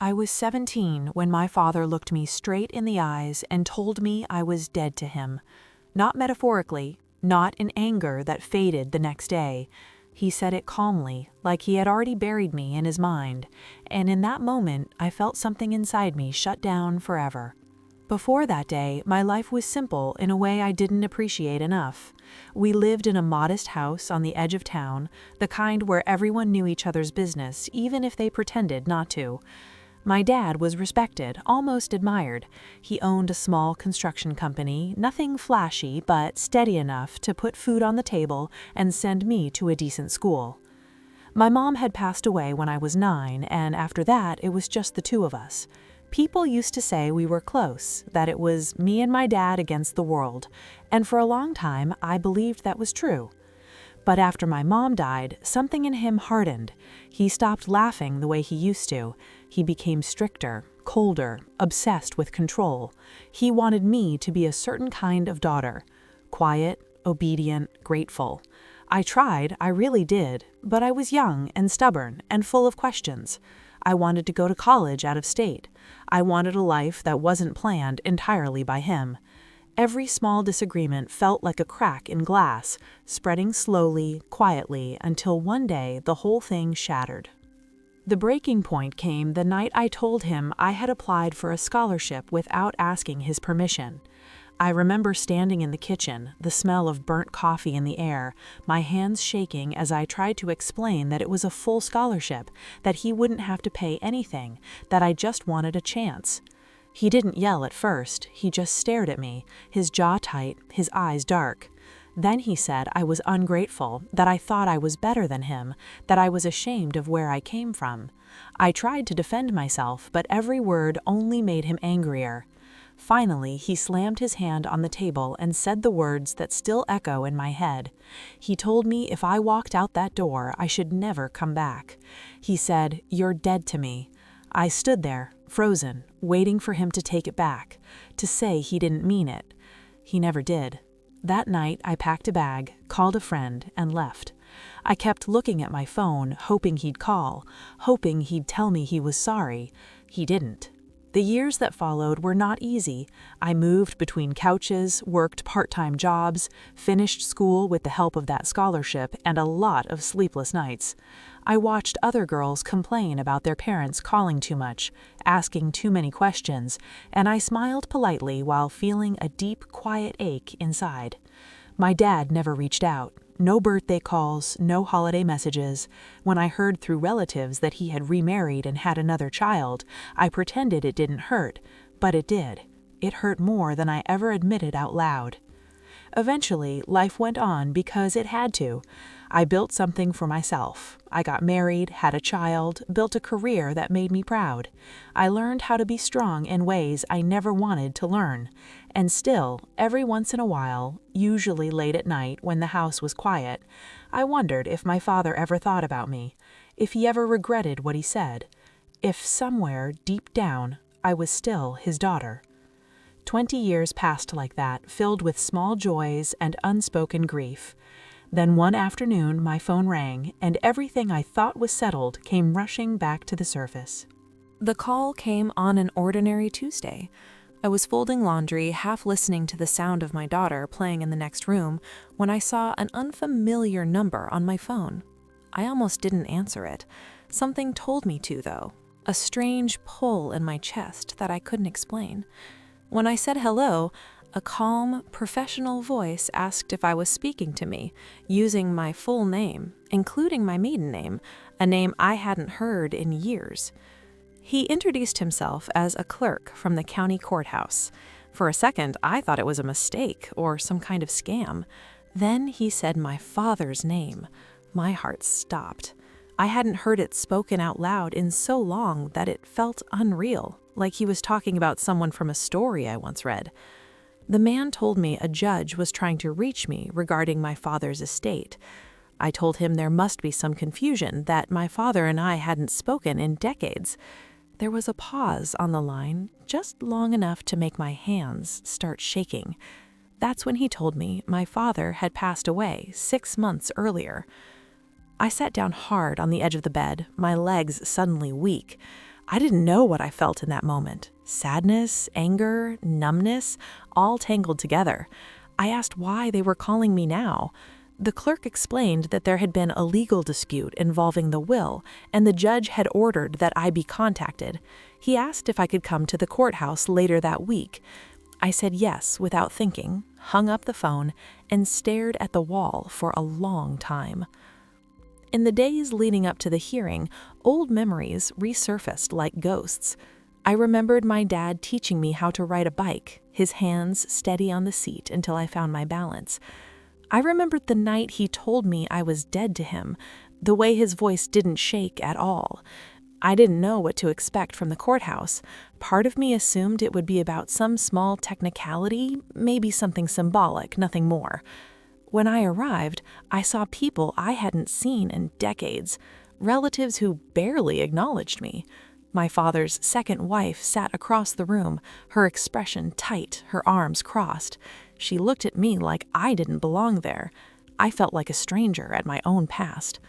I was 17 when my father looked me straight in the eyes and told me I was dead to him. Not metaphorically, not in anger that faded the next day. He said it calmly, like he had already buried me in his mind, and in that moment I felt something inside me shut down forever. Before that day, my life was simple in a way I didn't appreciate enough. We lived in a modest house on the edge of town, the kind where everyone knew each other's business, even if they pretended not to. My dad was respected, almost admired. He owned a small construction company, nothing flashy but steady enough to put food on the table and send me to a decent school. My mom had passed away when I was 9, and after that it was just the two of us. People used to say we were close, that it was me and my dad against the world, and for a long time I believed that was true. But after my mom died, something in him hardened. He stopped laughing the way he used to. He became stricter, colder, obsessed with control. He wanted me to be a certain kind of daughter. Quiet, obedient, grateful. I tried, I really did, but I was young and stubborn and full of questions. I wanted to go to college out of state. I wanted a life that wasn't planned entirely by him. Every small disagreement felt like a crack in glass, spreading slowly, quietly, until one day the whole thing shattered. The breaking point came the night I told him I had applied for a scholarship without asking his permission. I remember standing in the kitchen, the smell of burnt coffee in the air, my hands shaking as I tried to explain that it was a full scholarship, that he wouldn't have to pay anything, that I just wanted a chance. He didn't yell at first, he just stared at me, his jaw tight, his eyes dark. Then he said I was ungrateful, that I thought I was better than him, that I was ashamed of where I came from. I tried to defend myself, but every word only made him angrier. Finally, he slammed his hand on the table and said the words that still echo in my head. He told me if I walked out that door, I should never come back. He said, "You're dead to me." I stood there, frozen, waiting for him to take it back, to say he didn't mean it. He never did. That night, I packed a bag, called a friend, and left. I kept looking at my phone, hoping he'd call, hoping he'd tell me he was sorry. He didn't. The years that followed were not easy. I moved between couches, worked part-time jobs, finished school with the help of that scholarship, and a lot of sleepless nights. I watched other girls complain about their parents calling too much, asking too many questions, and I smiled politely while feeling a deep, quiet ache inside. My dad never reached out. No birthday calls, no holiday messages. When I heard through relatives that he had remarried and had another child, I pretended it didn't hurt, but it did. It hurt more than I ever admitted out loud. Eventually, life went on because it had to. I built something for myself. I got married, had a child, built a career that made me proud. I learned how to be strong in ways I never wanted to learn. And still, every once in a while, usually late at night when the house was quiet, I wondered if my father ever thought about me, if he ever regretted what he said, if somewhere, deep down, I was still his daughter. 20 years passed like that, filled with small joys and unspoken grief. Then one afternoon my phone rang, and everything I thought was settled came rushing back to the surface. The call came on an ordinary Tuesday. I was folding laundry, half listening to the sound of my daughter playing in the next room, when I saw an unfamiliar number on my phone. I almost didn't answer it. Something told me to, though. A strange pull in my chest that I couldn't explain. When I said hello, a calm, professional voice asked if I was speaking to me, using my full name, including my maiden name, a name I hadn't heard in years. He introduced himself as a clerk from the county courthouse. For a second, I thought it was a mistake or some kind of scam. Then he said my father's name. My heart stopped. I hadn't heard it spoken out loud in so long that it felt unreal, like he was talking about someone from a story I once read. The man told me a judge was trying to reach me regarding my father's estate. I told him there must be some confusion, that my father and I hadn't spoken in decades. There was a pause on the line, just long enough to make my hands start shaking. That's when he told me my father had passed away 6 months earlier. I sat down hard on the edge of the bed, my legs suddenly weak. I didn't know what I felt in that moment. Sadness, anger, numbness, all tangled together. I asked why they were calling me now. The clerk explained that there had been a legal dispute involving the will, and the judge had ordered that I be contacted. He asked if I could come to the courthouse later that week. I said yes without thinking, hung up the phone, and stared at the wall for a long time. In the days leading up to the hearing, old memories resurfaced like ghosts. I remembered my dad teaching me how to ride a bike, his hands steady on the seat until I found my balance. I remembered the night he told me I was dead to him, the way his voice didn't shake at all. I didn't know what to expect from the courthouse. Part of me assumed it would be about some small technicality, maybe something symbolic, nothing more. When I arrived, I saw people I hadn't seen in decades, relatives who barely acknowledged me. My father's second wife sat across the room, her expression tight, her arms crossed. She looked at me like I didn't belong there. I felt like a stranger at my own past.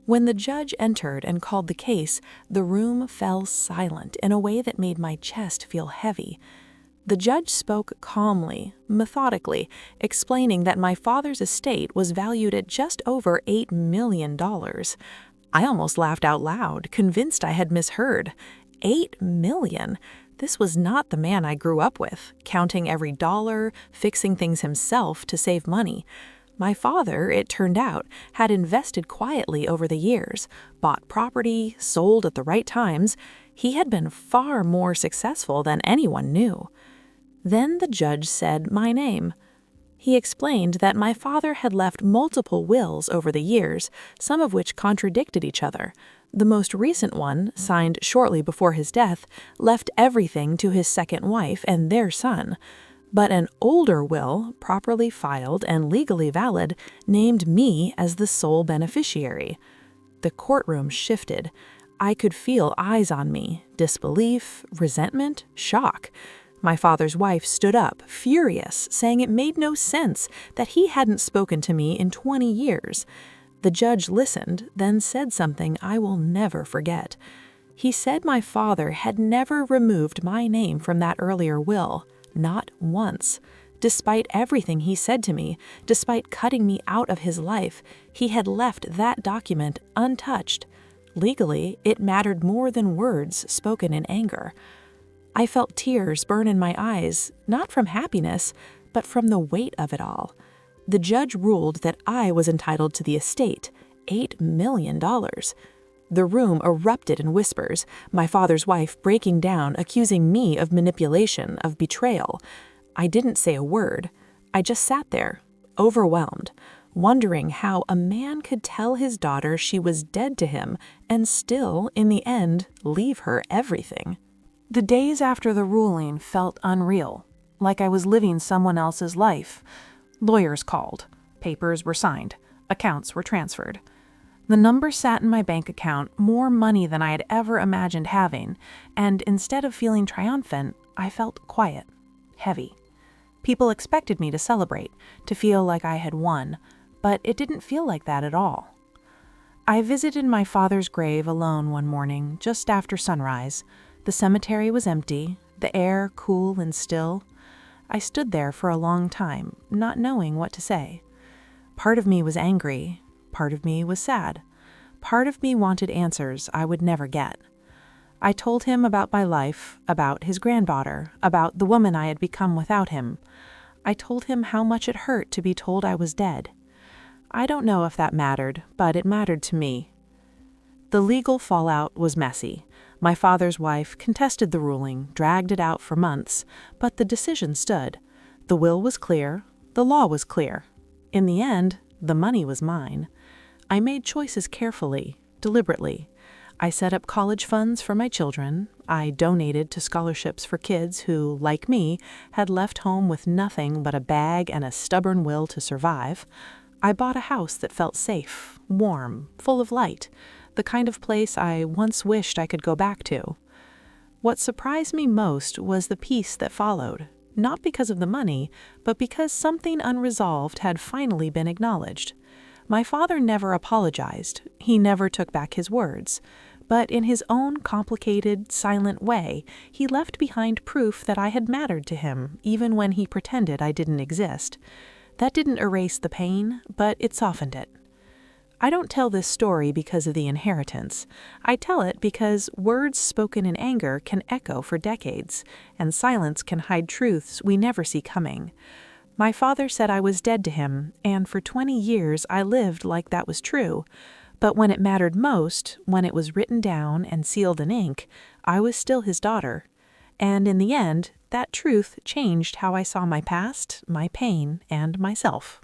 When the judge entered and called the case, the room fell silent in a way that made my chest feel heavy. The judge spoke calmly, methodically, explaining that my father's estate was valued at just over $8 million. I almost laughed out loud, convinced I had misheard. $8 million? This was not the man I grew up with, counting every dollar, fixing things himself to save money. My father, it turned out, had invested quietly over the years, bought property, sold at the right times. He had been far more successful than anyone knew. Then the judge said my name. He explained that my father had left multiple wills over the years, some of which contradicted each other. The most recent one, signed shortly before his death, left everything to his second wife and their son. But an older will, properly filed and legally valid, named me as the sole beneficiary. The courtroom shifted. I could feel eyes on me, disbelief, resentment, shock. My father's wife stood up, furious, saying it made no sense, that he hadn't spoken to me in 20 years. The judge listened, then said something I will never forget. He said my father had never removed my name from that earlier will, not once. Despite everything he said to me, despite cutting me out of his life, he had left that document untouched. Legally, it mattered more than words spoken in anger. I felt tears burn in my eyes, not from happiness, but from the weight of it all. The judge ruled that I was entitled to the estate, $8 million. The room erupted in whispers, my father's wife breaking down, accusing me of manipulation, of betrayal. I didn't say a word. I just sat there, overwhelmed, wondering how a man could tell his daughter she was dead to him and still, in the end, leave her everything. The days after the ruling felt unreal, like I was living someone else's life. Lawyers called. Papers were signed. Accounts were transferred. The number sat in my bank account more money than I had ever imagined having, and instead of feeling triumphant, I felt quiet, heavy. People expected me to celebrate, to feel like I had won, but it didn't feel like that at all. I visited my father's grave alone one morning, just after sunrise. The cemetery was empty, the air cool and still. I stood there for a long time, not knowing what to say. Part of me was angry, part of me was sad. Part of me wanted answers I would never get. I told him about my life, about his granddaughter, about the woman I had become without him. I told him how much it hurt to be told I was dead. I don't know if that mattered, but it mattered to me. The legal fallout was messy. My father's wife contested the ruling, dragged it out for months, but the decision stood. The will was clear, the law was clear. In the end, the money was mine. I made choices carefully, deliberately. I set up college funds for my children. I donated to scholarships for kids who, like me, had left home with nothing but a bag and a stubborn will to survive. I bought a house that felt safe, warm, full of light, the kind of place I once wished I could go back to. What surprised me most was the peace that followed, not because of the money, but because something unresolved had finally been acknowledged. My father never apologized. He never took back his words. but in his own complicated, silent way, he left behind proof that I had mattered to him, even when he pretended I didn't exist. That didn't erase the pain, but it softened it. I don't tell this story because of the inheritance. I tell it because words spoken in anger can echo for decades, and silence can hide truths we never see coming. My father said I was dead to him, and for 20 years I lived like that was true. But when it mattered most, when it was written down and sealed in ink, I was still his daughter. And in the end, that truth changed how I saw my past, my pain, and myself.